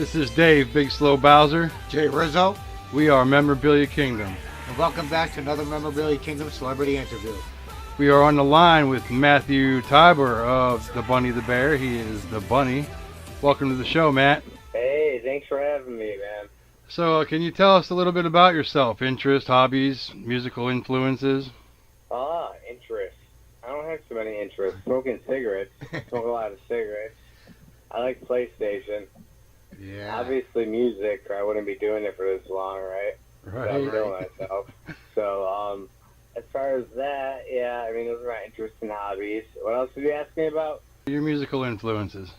This is Dave, Big Slow Bowser. Jay Rizzo. We are Memorabilia Kingdom. And welcome back to another Memorabilia Kingdom celebrity interview. We are on the line with Matthew Tybor of the Bunny the Bear. He is the Bunny. Welcome to the show, Matt. Hey, thanks for having me, man. So, can you tell us a little bit about yourself? Interests, hobbies, musical influences? Interests. I don't have too many interests. Smoking cigarettes. Smoke a lot of cigarettes. I like PlayStation. Yeah. Obviously music, or I wouldn't be doing it for this long, right? Right. I'm doing myself. So, as far as that, yeah, I mean, those are my interests and hobbies. What else did you ask me about? Your musical influences.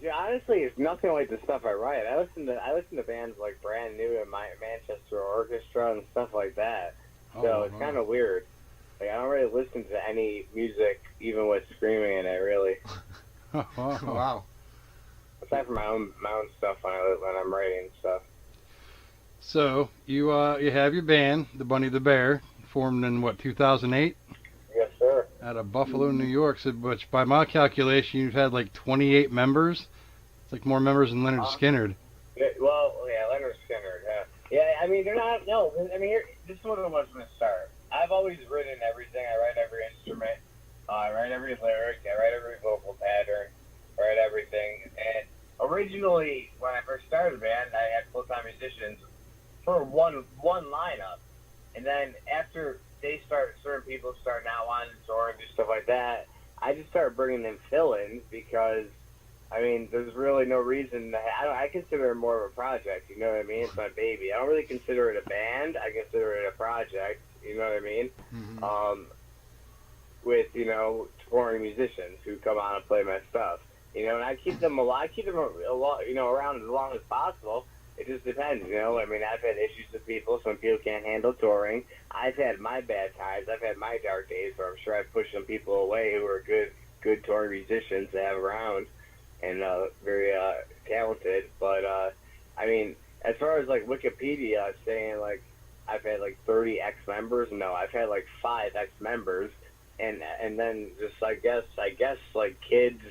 Yeah, honestly, it's nothing like the stuff I write. I listen to bands like Brand New and my Manchester Orchestra and stuff like that. So it's kind of weird. Like, I don't really listen to any music, even with screaming in it, really. Wow. Aside from my own stuff when I'm writing stuff. So, you have your band, the Bunny the Bear, formed in, 2008? Yes, sir. Out of Buffalo, New York, so, which by my calculation, you've had like 28 members. It's like more members than Leonard Skinner. Well, yeah, Leonard Skinner, yeah. Yeah, I mean, they're not, no, I mean, this is what it was from the start. I've always written everything. I write every instrument. I write every lyric. I write every vocal pattern. I write everything. And originally, when I first started the band, I had full-time musicians for one lineup. And then after certain people start now wanting to tour and do stuff like that, I just started bringing in fill-ins because, I mean, there's really no reason. I consider it more of a project, you know what I mean? It's my baby. I don't really consider it a band. I consider it a project, you know what I mean? Mm-hmm. With, touring musicians who come on and play my stuff. And I keep them alive. I keep them around as long as possible. It just depends, I mean, I've had issues with people. Some people can't handle touring. I've had my bad times. I've had my dark days where I'm sure I've pushed some people away who are good touring musicians to have around and very talented. But, I mean, as far as, like, Wikipedia saying, like, I've had, like, 30 ex-members, no, I've had, like, 5 ex-members. And then just, I guess, like, kids...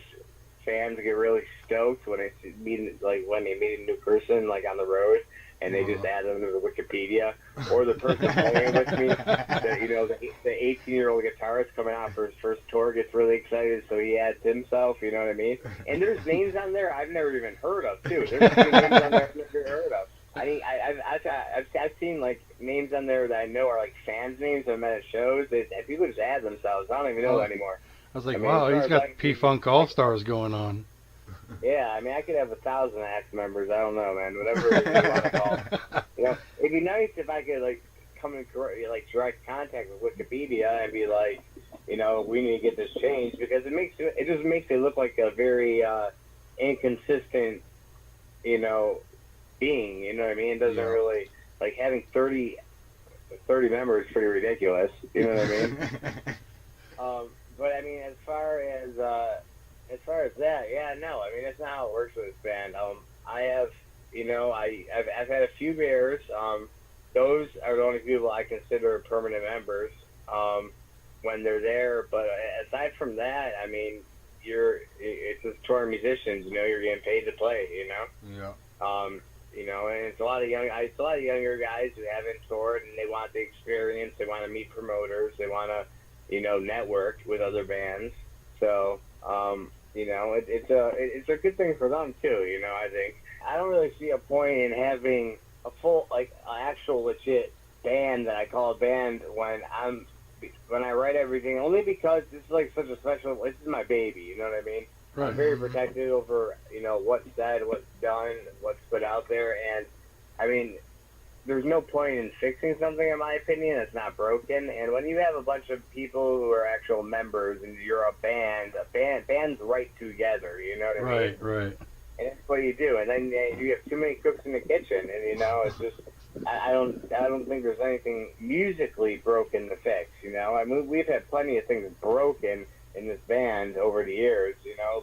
fans get really stoked when they meet a new person like on the road, and they just add them to the Wikipedia. Or the person playing with me, the 18-year-old guitarist coming out for his first tour gets really excited, so he adds himself. You know what I mean? And there's names on there I've never even heard of too. There's names on there I've never heard of. I mean, I've seen like names on there that I know are like fans' names I've met at shows. People just add themselves. I don't even know anymore. I was like, wow, he's got P-Funk All-Stars going on. Yeah, I mean, I could have 1,000 ex members. I don't know, man. Whatever you want to call it. It'd be nice if I could, like, come in, like, direct contact with Wikipedia and be like, we need to get this changed, because it just makes it look like a very inconsistent, being, you know what I mean? It doesn't really, like, having 30 members is pretty ridiculous, you know what I mean? But I mean, as far as that, yeah, no. I mean, that's not how it works with this band. I have, I've had a few bears. Those are the only people I consider permanent members when they're there. But aside from that, I mean, it's just touring musicians. You're getting paid to play. Yeah. And it's a lot of younger guys who haven't toured and they want the experience. They want to meet promoters. They want to network with other bands. So, it's a good thing for them too, I think. I don't really see a point in having a full, like, actual legit band that I call a band when I write everything, only because this is like such a special, this is my baby, you know what I mean? Right. I'm very protective over, what's said, what's done, what's put out there, and I mean, there's no point in fixing something, in my opinion, that's not broken. And when you have a bunch of people who are actual members and you're a band, bands write together, you know what I mean? Right. And that's what you do. And then you have too many cooks in the kitchen, and it's just, I don't think there's anything musically broken to fix. I mean, we've had plenty of things broken in this band over the years,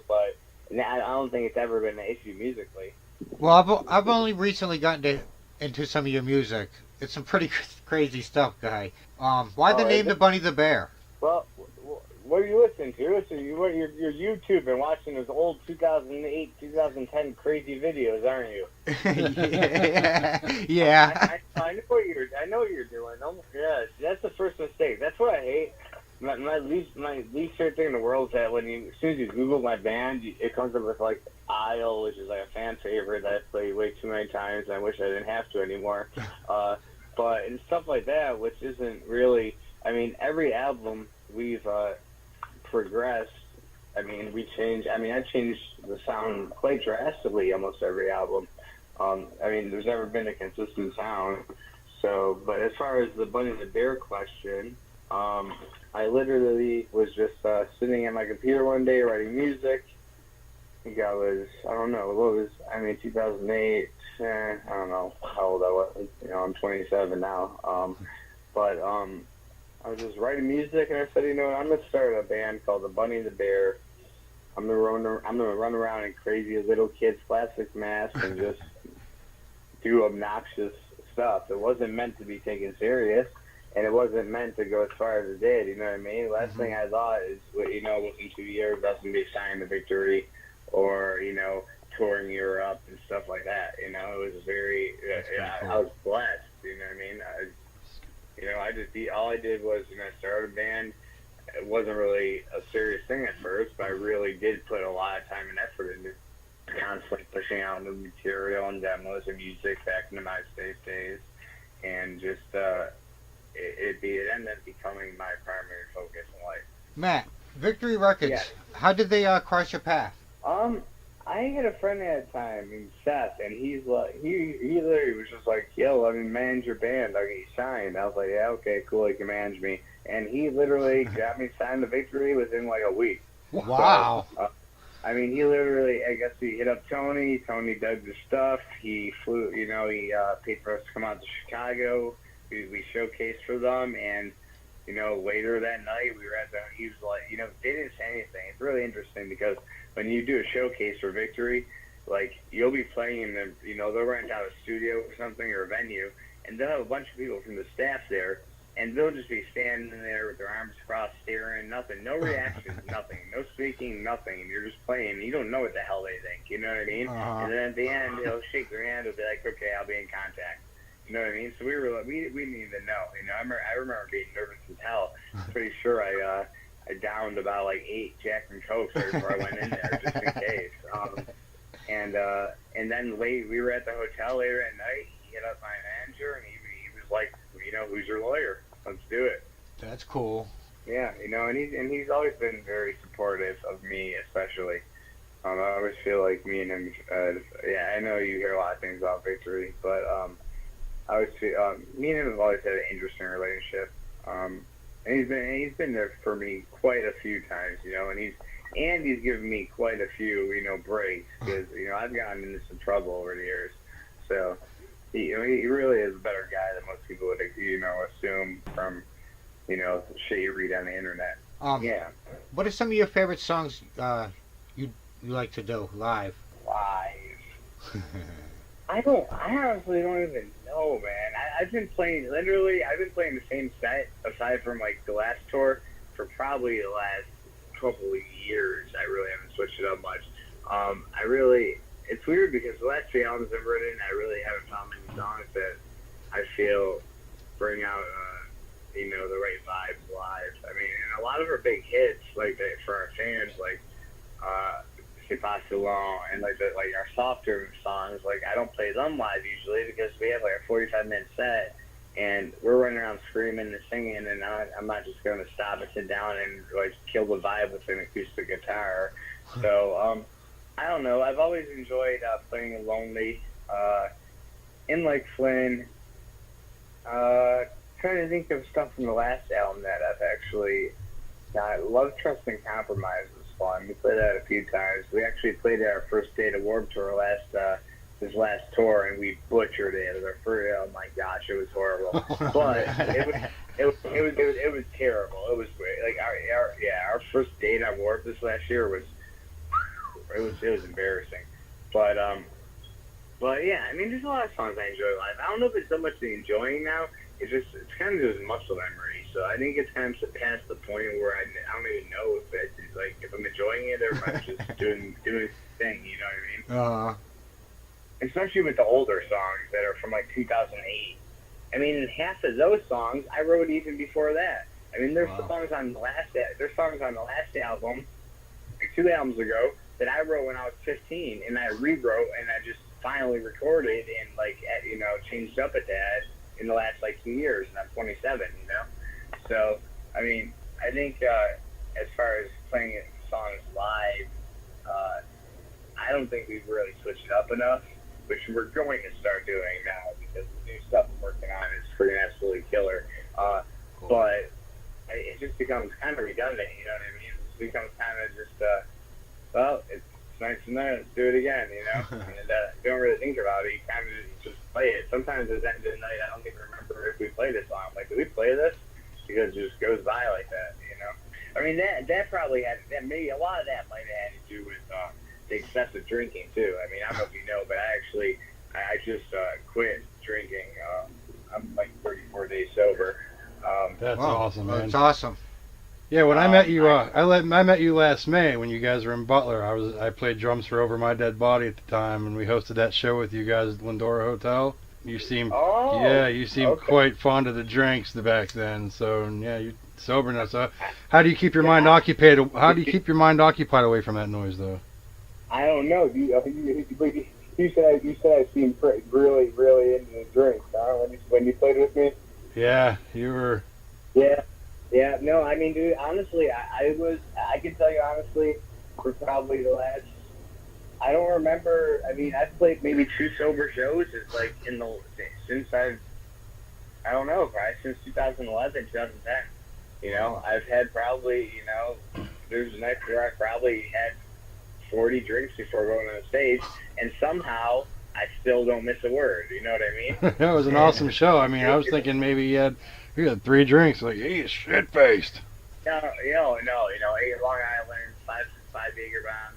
but I don't think it's ever been an issue musically. Well, I've only recently gotten into some of your music. It's some pretty crazy stuff, guy. Why the name The Bunny the Bear? Well, what are you listening to? So you're YouTube and watching those old 2008, 2010 crazy videos, aren't you? Yeah. I know what you're doing. Oh my gosh, that's the first mistake. That's what I hate. My least favorite thing in the world is that as soon as you Google my band, it comes up with like Isle, which is like a fan favorite that I've played way too many times. And I wish I didn't have to anymore. But and stuff like that, which isn't really. I mean, every album we've progressed. I mean, we changed. I mean, I changed the sound quite drastically almost every album. I mean, there's never been a consistent sound. So, but as far as the Bunny and the Bear question, I literally was just sitting at my computer one day writing music. I think I don't know, what was, 2008, I don't know how old I was. I'm 27 now. But I was just writing music, and I said, I'm going to start a band called the Bunny and the Bear. I'm gonna run around in crazy little kids plastic masks and just do obnoxious stuff. It wasn't meant to be taken serious, and it wasn't meant to go as far as it did. You know what I mean? Last thing I thought is, within 2 years, I was gonna be signed to Victory, or touring Europe and stuff like that. It was very. I was blessed. You know what I mean? All I did was start a band. It wasn't really a serious thing at first, but I really did put a lot of time and effort into constantly pushing out new material and demos and music back into my MySpace days, and just it ended up becoming my primary focus in life. Matt, Victory Records. Yeah. How did they cross your path? I had a friend at the time named Seth, and he's like, he literally was just like, yo, let me manage your band, I'll get you signed. I was like, yeah, okay, cool, you can manage me. And he literally got me signed to Victory within like a week. Wow. So, he literally, I guess he hit up Tony. Tony dug the stuff. He flew, he paid for us to come out to Chicago. We showcased for them, and, later that night we were he was like, they didn't say anything. It's really interesting because when you do a showcase for Victory, like, you'll be playing in the, they'll rent out a studio or something or a venue, and they'll have a bunch of people from the staff there, and they'll just be standing there with their arms crossed, staring, nothing, no reactions, nothing, no speaking, nothing, and you're just playing, and you don't know what the hell they think, you know what I mean? And then at the end, they'll shake their hand, they'll be like, okay, I'll be in contact. You know what I mean? So we were like, we didn't even know. I remember being nervous as hell. I'm pretty sure I downed about like 8 Jack and Cokes right before I went in there, just in case. And then we were at the hotel later at night. He hit up my manager, and he was like, who's your lawyer? Let's do it. That's cool. Yeah, and he's always been very supportive of me, especially. I always feel like me and him. I know you hear a lot of things about Victory, but I always feel me and him have always had an interesting relationship. And he's been there for me quite a few times, and he's given me quite a few, breaks, because I've gotten into some trouble over the years. So he really is a better guy than most people would assume from shit you read on the internet. Yeah. What are some of your favorite songs you like to do live? Live. I honestly don't even know, man. I've been playing the same set aside from like the last tour for probably the last couple of years. I really haven't switched it up much. It's weird because the last 3 albums I've written, I really haven't found many songs that I feel bring out the right vibes live. And a lot of our big hits, like for our fans, like C'est Pas Si Long, and like our softer songs, like I don't play them live usually because we have like a 45-minute set, and we're running around screaming and singing, and I'm not just going to stop and sit down and like kill the vibe with an acoustic guitar. So I don't know. I've always enjoyed playing Lonely, in like Flynn. Trying to think of stuff from the last album that I've actually got. Love, Trust, and Compromise was fun. We played that a few times. We actually played it our first day to Warped Tour this last tour, and we butchered it. Oh my gosh, it was horrible. But it was terrible. It was great. Like our first date on Warped this last year was embarrassing. But yeah, there's a lot of songs I enjoy live. I don't know if it's so much the enjoying now. It's kind of just muscle memory. So I think it's kind of past the point where I don't even know if it's like if I'm enjoying it or if I'm just doing the thing. You know what I mean? Especially with the older songs that are from like 2008. I mean, half of those songs I wrote even before that. I mean, there's songs on the last album, like 2 albums ago, that I wrote when I was 15, and I rewrote and I just finally recorded and changed up a tad in the last like 2 years, and I'm 27. So I mean, I think as far as playing songs live, I don't think we've really switched it up enough, which we're going to start doing now because the new stuff I'm working on is freaking absolutely killer. Cool. But it just becomes kind of redundant, you know what I mean? It becomes kind of just, it's nice tonight, let's do it again, and you don't really think about it, you kind of just play it. Sometimes at the end of the night, I don't even remember if we played this song. Like, did we play this? Because it just goes by like that, I mean, that probably had, maybe a lot of that might have had to do with the excessive drinking, too. I mean, I don't know if you know, but I just quit drinking. I'm like 34 days sober. That's awesome, man. That's awesome. Yeah, when I met you, I met you last May when you guys were in Butler. I played drums for Over My Dead Body at the time, and we hosted that show with you guys at Lindora Hotel. You seemed, quite fond of the drinks back then. So yeah, you sober now. So how do you keep your mind occupied? How do you keep your mind occupied away from that noise, though? I don't know. You said I seemed really, really into the drinks. When you played with me. Yeah, you were. Yeah. No, I mean, dude. Honestly, I can tell you honestly, for probably the last. I don't remember. I mean, I've played maybe 2 sober shows. It's like I don't know, probably since 2011, 2010. I've had probably, there's a night where I probably had 40 drinks before going on the stage, and somehow I still don't miss a word. You know what I mean? That was an awesome show. I mean, I was thinking maybe you had 3 drinks. Like, he's shit faced. No. 8 Long Island, five Jaeger bombs.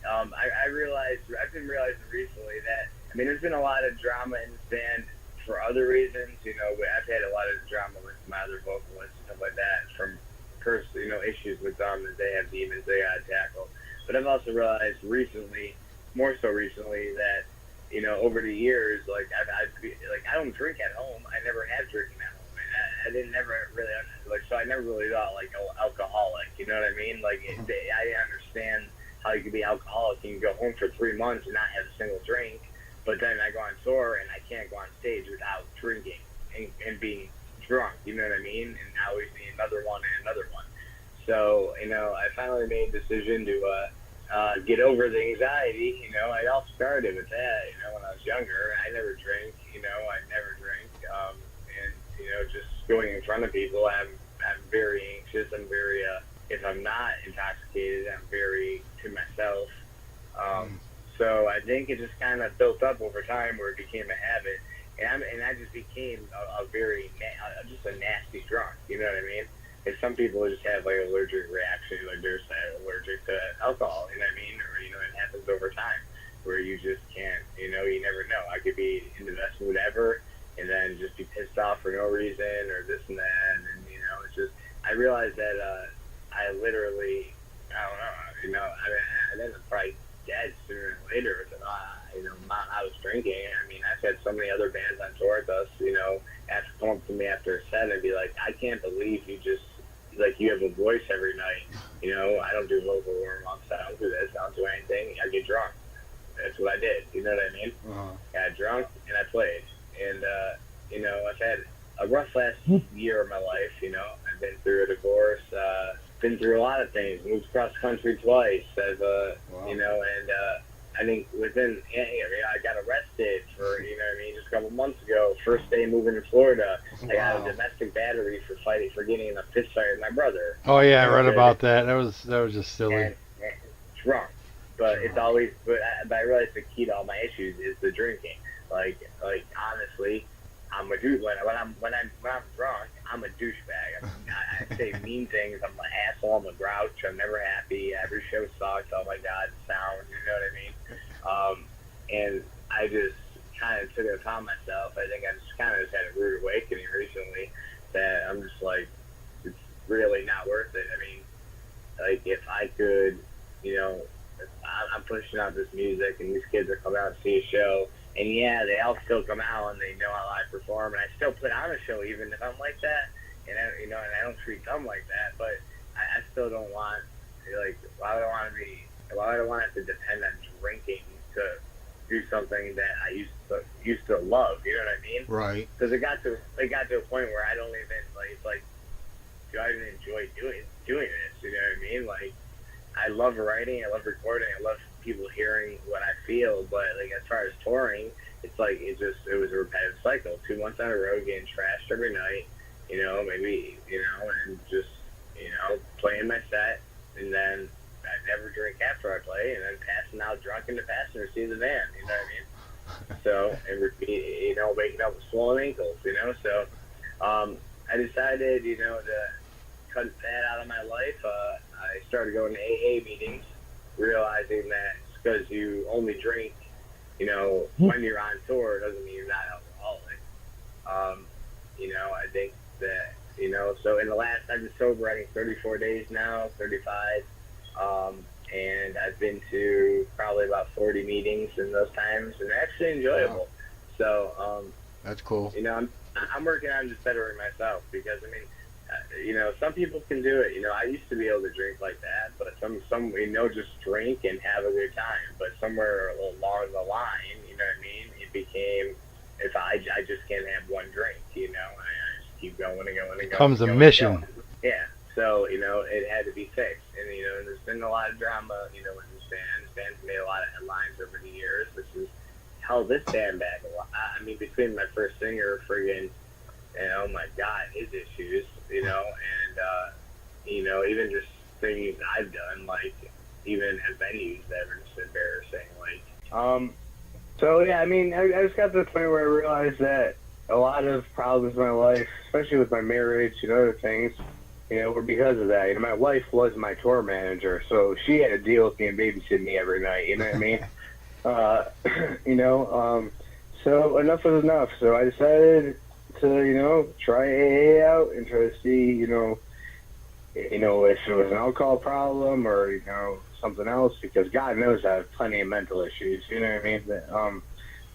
I've been realizing recently that there's been a lot of drama in this band for other reasons. I've had a lot of drama with my other vocalists and stuff like that from personal issues with them that they have demons they gotta tackle. But I've also realized recently, more so recently, that over the years, like I don't drink at home. I never have drinking at home. I didn't never really so I never really thought like alcoholic. You know what I mean? Like I understand how you can be alcoholic and you can go home for 3 months and not have a single drink, but then I go on tour and I can't go on stage without drinking and being drunk. You know what I mean? And always be another one and another one. So I finally made a decision to get over the anxiety. It all started with that. When I was younger, I never drank. And just going in front of people, I'm very anxious. I'm very if I'm not intoxicated, I'm very to myself. So I think it just kind of built up over time where it became a habit, and I just became a very just a nasty drunk. You know what I mean? If some people just have like allergic reaction, like they're allergic to alcohol, you know what I mean? Or it happens over time where you just can't, you never know. I could be in the best mood ever and then just be pissed off for no reason or this and that, and it's just I realized that I literally I don't know, I ended up probably dead sooner than later with I was drinking. I've had so many other bands on tour with us, have to come up to me after a set and be like, I can't believe you just you have a voice every night. I don't do vocal warm-ups. I don't do this. I don't do anything. I get drunk. That's what I did. You know what I mean? I got drunk and I played. And, I've had a rough last year of my life. I've been through a divorce, been through a lot of things, moved cross country twice. I think I got arrested for, just a couple months ago, first day moving to Florida. I got a domestic battery for getting in a fist fight with my brother. Oh yeah, I read about that. That was just silly. And drunk. But it's always, but I realized the key to all my issues is the drinking. Like honestly, I'm a dude. When I'm drunk, I'm a douchebag. I say mean things. I'm an asshole. I'm a grouch. I'm never happy. Every show sucks. Oh my god, sound. You know what I mean? And I just kind of took it upon myself. I think I just kind of had a rude awakening recently that I'm just like, it's really not worth it. I mean, like, if I could, you know, if I'm pushing out this music and these kids are coming out to see a show, and yeah, they all still come out and they know how I perform, and I still put on a show even if I'm like that, and and I don't treat them like that, but I still don't want, like, why would I want it to depend on drinking to do something that I used to love, you know what I mean? Right. Because it got to a point where I don't even like do I even enjoy doing this, you know what I mean? Like, I love writing, I love recording, I love people hearing what I feel, but like as far as touring, it's like it was a repetitive cycle. 2 months on the road getting trashed every night, you know, maybe, you know, and just, you know, playing my set, and then I never drink after I play, and then passing out drunk in the passenger seat of the van, you know what I mean? So, and repeat, you know, waking up with swollen ankles, you know, so I decided, you know, to cut that out of my life. I started going to AA meetings, realizing that it's because you only drink, you know, when you're on tour doesn't mean you're not alcoholic. You know, I think that, you know, so in the last, I've been sober, I think 34 days now, 35, and I've been to probably about 40 meetings in those times, and they're actually enjoyable. Wow. So, that's cool. You know, I'm working on just bettering myself, because, I mean, you know, some people can do it. You know, I used to be able to drink like that, but some you know, just drink and have a good time. But somewhere along the line, you know what I mean, it became, if I just can't have one drink, you know, and I just keep going and going and going. Becomes a mission. Yeah. So, you know, it had to be fixed. And, you know, there's been a lot of drama, you know, with this band. This band's made a lot of headlines over the years, which has held this band back a lot. I mean, between my first singer, friggin', and oh my God, his issues, you know, and, you know, even just things I've done, like, even at venues that are just embarrassing, like, so, yeah, I mean, I just got to the point where I realized that a lot of problems in my life, especially with my marriage and other things, you know, were because of that. You know, my wife was my tour manager, so she had to deal with me and babysit me every night, you know what I mean? You know, so enough was enough. So I decided to, you know, try AA out and try to see, you know, if it was an alcohol problem or, you know, something else, because God knows I have plenty of mental issues, you know what I mean?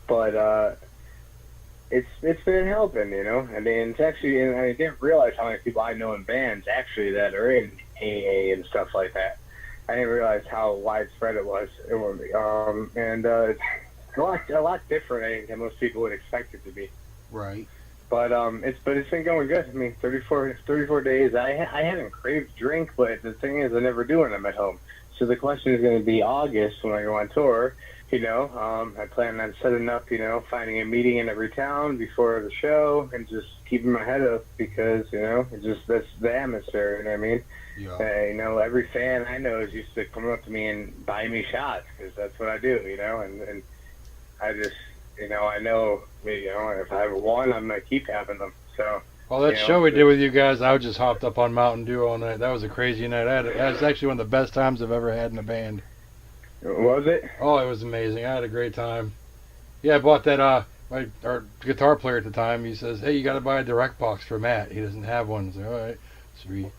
But it's been helping, you know. I mean, it's actually, and I didn't realize how many people I know in bands actually that are in AA and stuff like that. I didn't realize how widespread it was. And it's a lot different, I think, than most people would expect it to be. Right. But it's been going good. I mean, 34 days. I haven't craved drink, but the thing is, I never do when I'm at home. So the question is going to be August when I go on tour. You know, I plan on setting up, you know, finding a meeting in every town before the show and just keeping my head up, because, you know, that's the atmosphere, you know what I mean? Yeah. You know, every fan I know is used to come up to me and buy me shots, because that's what I do, you know, and I just, you know, I know, you know, if I have one, I'm going to keep having them, so. Well, that show we did with you guys, I just hopped up on Mountain Dew all night. That was a crazy night. That was actually one of the best times I've ever had in a band. Was it? Oh, it was amazing. I had a great time. Yeah, I bought that, our guitar player at the time, he says, hey, you got to buy a direct box for Matt. He doesn't have one. So, all right. So we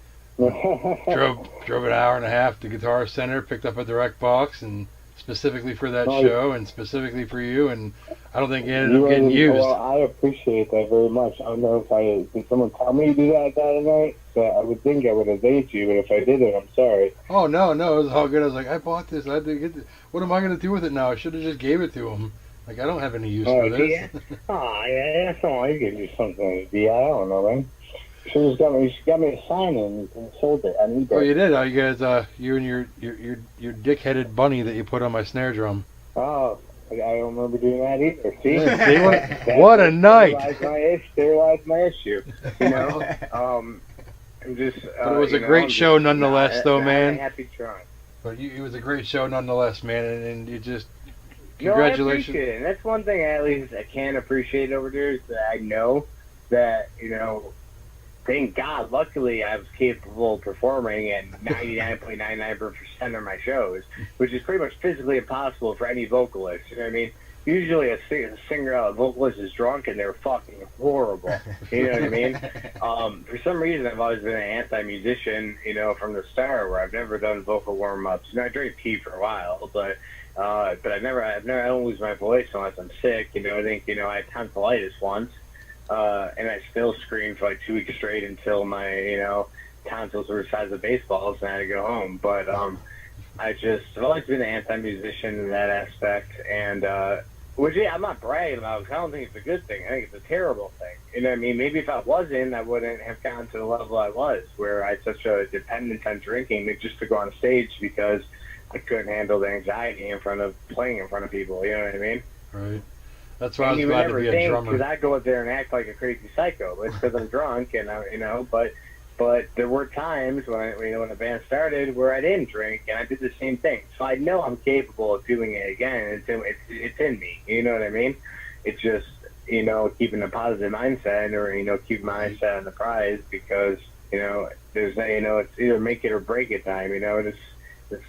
drove an hour and a half to Guitar Center, picked up a direct box, and specifically for that show and specifically for you, and I don't think it ended up getting used. Well, I appreciate that very much. I don't know if did someone tell me to do that night? So I would think I would have thanked you, but if I didn't, I'm sorry. Oh, no, it was all good. I was like, I bought this. I had to get this. What am I going to do with it now? I should have just gave it to him. Like, I don't have any use for this. Yeah. Yeah, that's all. You can do something. Yeah, I don't know, man. You should have got me a sign and sold it on eBay. Oh, you did? Oh, you guys, you and your dick-headed bunny that you put on my snare drum. Oh, I don't remember doing that either. See? Yeah, see what a night! Sterilized my issue. You know, I'm just. But it was a great show nonetheless, though, man. Happy trying. But it was a great show nonetheless, man, and you just congratulations. No, I appreciate it. And that's one thing at least I can appreciate over there, is that I know that, you know, thank God, luckily I was capable of performing at 99.99% of my shows, which is pretty much physically impossible for any vocalist, you know what I mean? usually a singer, a vocalist is drunk and they're fucking horrible. You know what I mean? For some reason, I've always been an anti-musician, from the start, where I've never done vocal warm-ups. I drank tea for a while, but I don't lose my voice unless I'm sick. I think, I had tonsillitis once, and I still screamed for like 2 weeks straight until my, tonsils were the size of baseballs and I had to go home. But, I've always been an anti-musician in that aspect, and, which, yeah, I'm not bragging about it, 'cause I don't think it's a good thing. I think it's a terrible thing. You know what I mean? Maybe if I wasn't, I wouldn't have gotten to the level I was, where I had such a dependence on drinking just to go on stage because I couldn't handle the anxiety playing in front of people. You know what I mean? Right. That's why I was glad to be a drummer. Because I go up there and act like a crazy psycho. It's because I'm drunk, and but there were times when when the band started where I didn't drink and I did the same thing. So I know I'm capable of doing it again. It's in me. You know what I mean? It's just keeping a positive mindset, or keeping my mindset on the prize, because there's it's either make it or break it time. This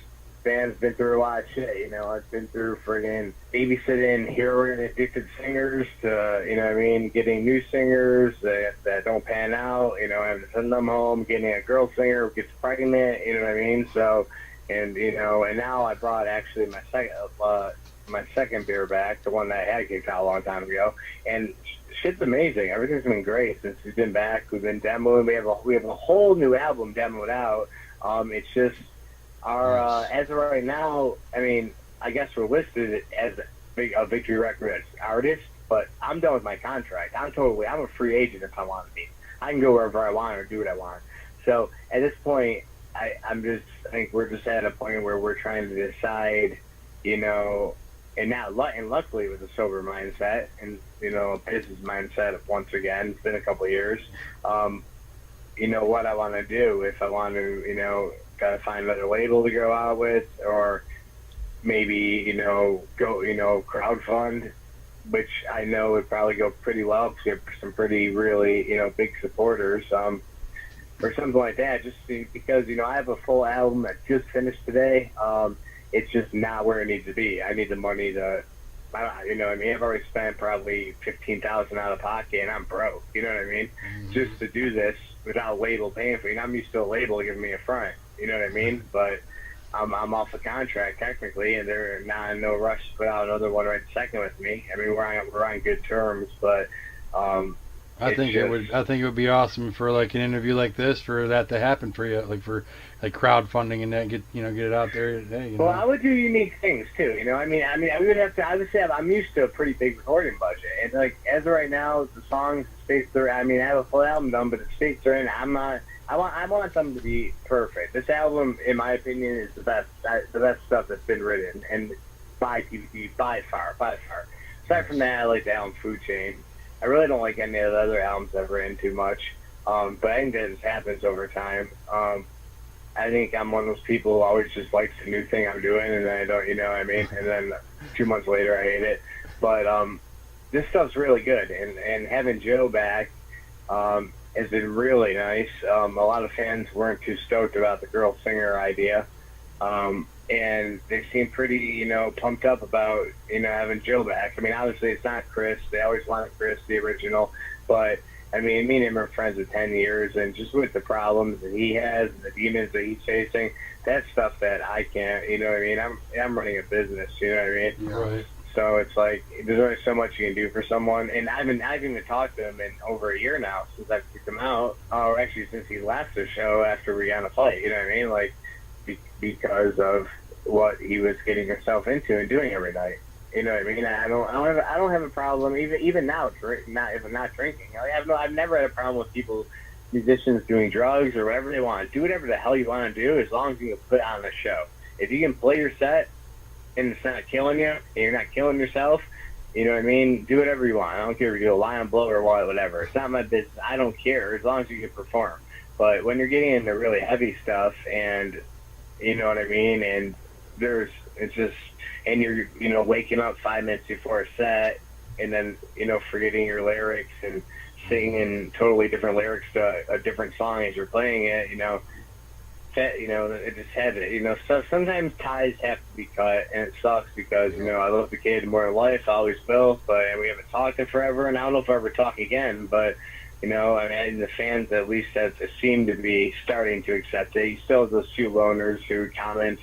band's been through a lot of shit. I've been through friggin' babysitting heroin addicted singers to, getting new singers that don't pan out, having to send them home, getting a girl singer who gets pregnant, you know what I mean? So, and now I brought actually my second beer back, the one that I had kicked out a long time ago, and shit's amazing. Everything's been great since we've been back. We've been demoing. We have a whole new album demoed out. It's just our as of right now. I mean, I guess we're listed as a Victory Records artist, but I'm done with my contract. I'm a free agent if I want to be. I can go wherever I want or do what I want. So at this point, I think we're just at a point where we're trying to decide, and luckily with a sober mindset and a business mindset once again. It's been a couple of years. What I want to do, if I want to, gotta find another label to go out with, or maybe go crowdfund, which I know would probably go pretty well because we have some pretty really big supporters, or something like that. Just because I have a full album that just finished today. It's just not where it needs to be. I need the money to, I've already spent probably $15,000 out of pocket, and I'm broke. You know what I mean? Mm-hmm. Just to do this without a label paying for me. And I'm used to a label giving me a front. You know what I mean? But I'm off the contract technically, and they're not in no rush to put out another one right second with me. I mean, we're on good terms, but I think it would be awesome for like an interview like this for that to happen for you, like crowdfunding and that get it out there today. Well, I would do unique things too. I would have to. I would say I'm used to a pretty big recording budget, and like as of right now, the songs, the space they're. I have a full album done, but the space they're in, I'm not. I want them to be perfect. This album, in my opinion, is the best stuff that's been written, and by PvP by far. Aside from that, I like the album Food Chain. I really don't like any of the other albums I've written too much, but I think that just happens over time. I think I'm one of those people who always just likes the new thing I'm doing, and then I don't, and then 2 months later I hate it. But this stuff's really good, and having Joe back has been really nice. A lot of fans weren't too stoked about the girl singer idea, and they seem pretty, pumped up about, having Joe back. I mean, obviously it's not Chris. They always wanted Chris, the original, but I mean, me and him are friends of 10 years, and just with the problems that he has and the demons that he's facing, that's stuff that I can't, I'm running a business, you know what I mean? Yeah. Right. So it's like, there's only so much you can do for someone, and I've even talked to him in over a year now since I've kicked him out, or actually since he left the show after we got in a fight, you know what I mean? Like, because of what he was getting himself into and doing every night. You know what I mean? I don't have a problem even now. If I'm not drinking, I've never had a problem with musicians doing drugs or whatever they want. Do whatever the hell you want to do, as long as you can put on a show. If you can play your set and it's not killing you, and you're not killing yourself, you know what I mean? Do whatever you want. I don't care if you do a lie on blow or whatever. It's not my business. I don't care as long as you can perform. But when you're getting into really heavy stuff, and you know what I mean, and and you're waking up 5 minutes before a set, and then forgetting your lyrics and singing totally different lyrics to a different song as you're playing it, it just had to, so sometimes ties have to be cut, and it sucks because, I love the kid more than life, I always will, and we haven't talked in forever, and I don't know if I'll ever talk again, but, I mean, the fans at least have seem to be starting to accept it. You still have those few loners who comment,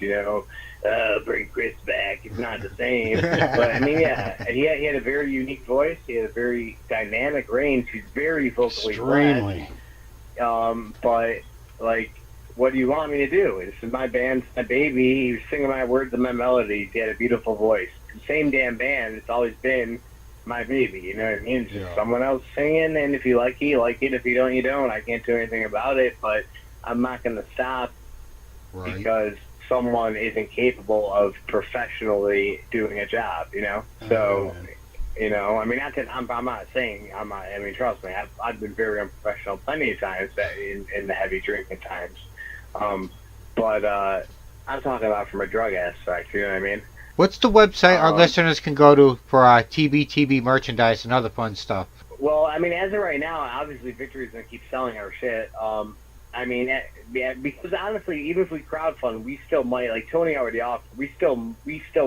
bring Chris back, it's not the same. But, I mean, yeah, he had a very unique voice, he had a very dynamic range, he's very vocally Extremely. but, like, what do you want me to do? This is my band, it's my baby. He was singing my words and my melodies. He had a beautiful voice. Same damn band. It's always been my baby. You know what I mean? It's just someone else singing, and if you like it, you like it. If you don't, you don't. I can't do anything about it, but I'm not going to stop because someone isn't capable of professionally doing a job, So, I mean, I'm not saying, I mean, trust me, I've been very unprofessional plenty of times in the heavy drinking times. But I'm talking about from a drug aspect, you know what I mean? What's the website our listeners can go to for TBTB merchandise and other fun stuff? Well, I mean, as of right now, obviously Victory's going to keep selling our shit. I mean, because honestly, even if we crowdfund, we still might, like Tony already offered, we still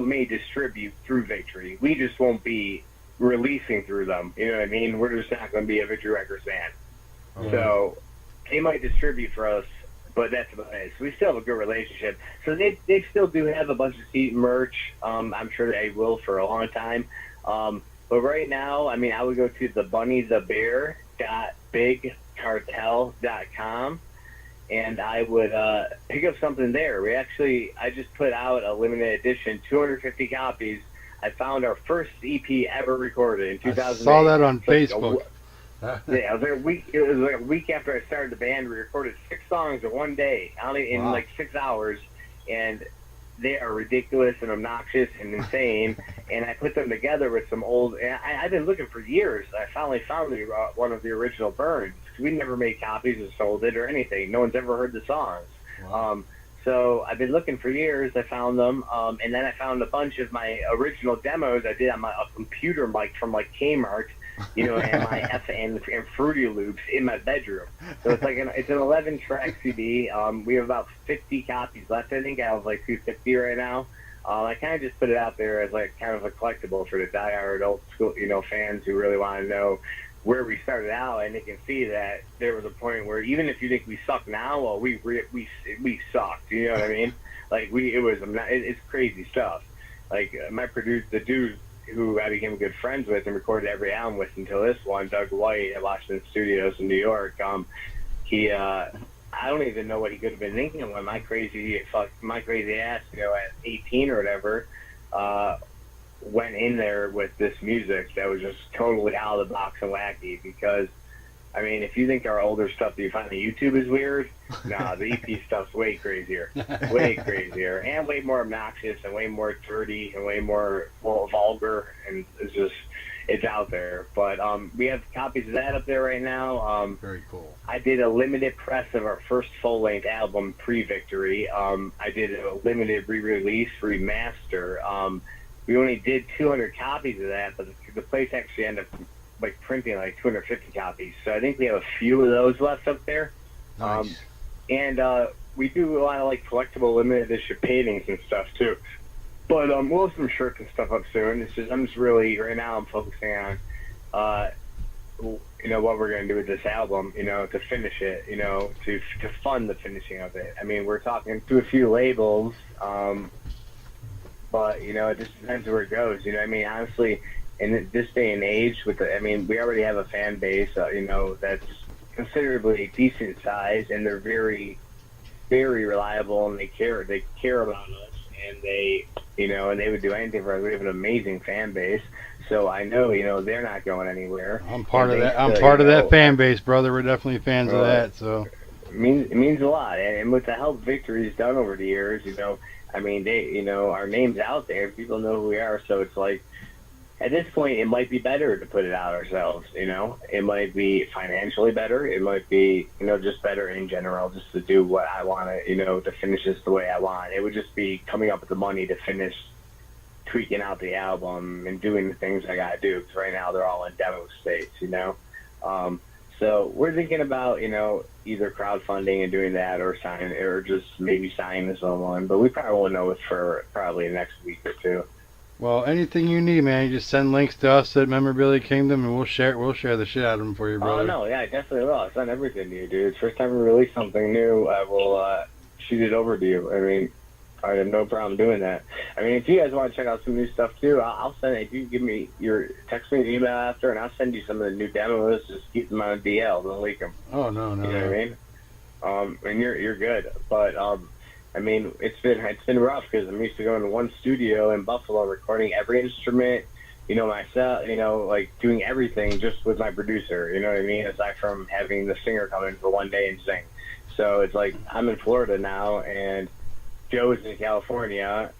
may distribute through Victory. We just won't be releasing through them. You know what I mean? We're just not going to be a Victory Records band. So they might distribute for us, but that's about it. So we still have a good relationship. So they still do have a bunch of seat merch. I'm sure they will for a long time. But right now, I mean, I would go to thebunnythebear.bigcartel.com, and I would pick up something there. I just put out a limited edition, 250 copies. I found our first EP ever recorded in 2008. I saw that on Facebook. Yeah, it was like a week after I started the band. We recorded 6 songs in one day, in like 6 hours, and they are ridiculous and obnoxious and insane. And I put them together with some old. And I've been looking for years. I finally found one of the original burns. We never made copies or sold it or anything. No one's ever heard the songs. Wow. So I've been looking for years. I found them, and then I found a bunch of my original demos I did on a computer mic from like Kmart. And my and Fruity Loops in my bedroom. So it's it's an 11-track CD. We have about 50 copies left. I think I have like 250 right now. I kind of just put it out there as like kind of a collectible for the diehard old school, fans who really want to know where we started out, and they can see that there was a point where even if you think we suck now, well, we sucked. You know what I mean? Like it's crazy stuff. Like my producer, the dude who I became good friends with and recorded every album with until this one, Doug White at Washington Studios in New York. He, I don't even know what he could have been thinking when my crazy ass, at 18 or whatever, went in there with this music that was just totally out of the box and wacky. Because, I mean, if you think our older stuff that you find on YouTube is weird, nah, the EP stuff's way crazier, and way more obnoxious, and way more dirty, and way more vulgar, and it's out there. But we have copies of that up there right now. Very cool. I did a limited press of our first full-length album, Pre-Victory. I did a limited re-release, remaster. We only did 200 copies of that, but the place actually ended up printing like 250 copies. So I think we have a few of those left up there. Nice. And we do a lot of collectible limited edition paintings and stuff too. But we'll have some shirts and stuff up soon. I'm just really right now I'm focusing on what we're gonna do with this album, to finish it, to fund the finishing of it. I mean, we're talking to a few labels, but it just depends where it goes. I mean, honestly, in this day and age, we already have a fan base, that's considerably decent size, and they're very, very reliable, and they care about us, and they would do anything for us. We have an amazing fan base, so I know, they're not going anywhere. I'm part of that. I'm part of that fan base, brother. We're definitely fans of that. So it means a lot, and with the help Victory's done over the years, I mean, our name's out there. People know who we are, so it's like, at this point, it might be better to put it out ourselves, It might be financially better. It might be, just better in general, just to do what I want to, to finish this the way I want. It would just be coming up with the money to finish tweaking out the album and doing the things I got to do. Because right now they're all in demo states, So we're thinking about, either crowdfunding and doing that, or just maybe signing someone. But we probably won't know it for probably the next week or two. Well, anything you need, man, you just send links to us at Memorabilia Kingdom, and we'll share the shit out of them for you, brother. Oh no, yeah, I definitely will. I'll send everything to you, dude. First time we release something new, I will shoot it over to you. I mean, I have no problem doing that. I mean, if you guys want to check out some new stuff too, I'll send it. If you text me an email after, and I'll send you some of the new demos. Just keep them on DL, don't leak them. Oh no. You know what I mean? And you're good, but I mean, it's been rough because I'm used to going to one studio in Buffalo, recording every instrument, myself, like doing everything just with my producer. You know what I mean? Aside from having the singer come in for one day and sing. So it's like I'm in Florida now, and Joe's in California,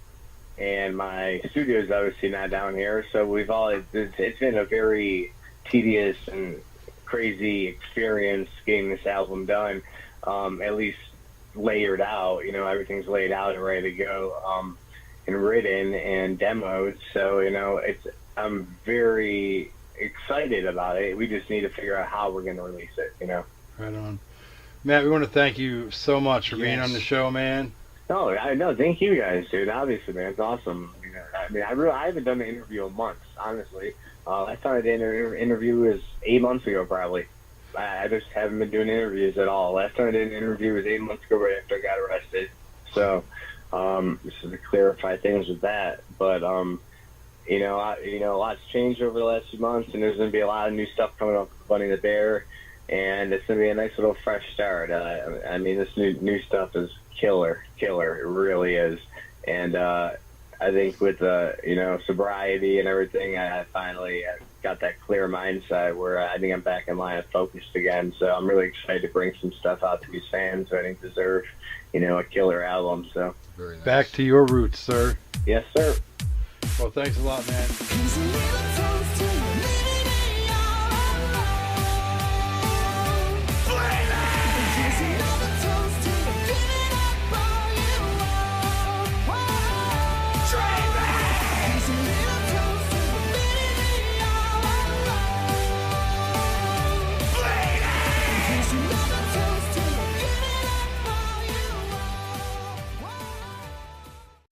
and my studio's obviously not down here. So it's been a very tedious and crazy experience getting this album done, at least layered out. Everything's laid out and ready to go, and written and demoed. So I'm very excited about it. We just need to figure out how we're going to release it. Right on, Matt. We want to thank you so much for being on the show, man. No, thank you guys, dude. Obviously, man, it's awesome. I haven't done an interview in months, honestly. Last time I did an interview was 8 months ago, probably. I just haven't been doing interviews at all. Last time I did an interview was 8 months ago, right after I got arrested. So, just to clarify things with that. But, a lot's changed over the last few months, and there's going to be a lot of new stuff coming up with Bunny the Bear, and it's going to be a nice little fresh start. This new stuff is killer. It really is. And I think with sobriety and everything, I finally got that clear mindset where I think I'm back in line and focused again. So I'm really excited to bring some stuff out to these fans who I think deserve, a killer album. So Very nice. Back to your roots, sir. yes, sir. Well, thanks a lot, man.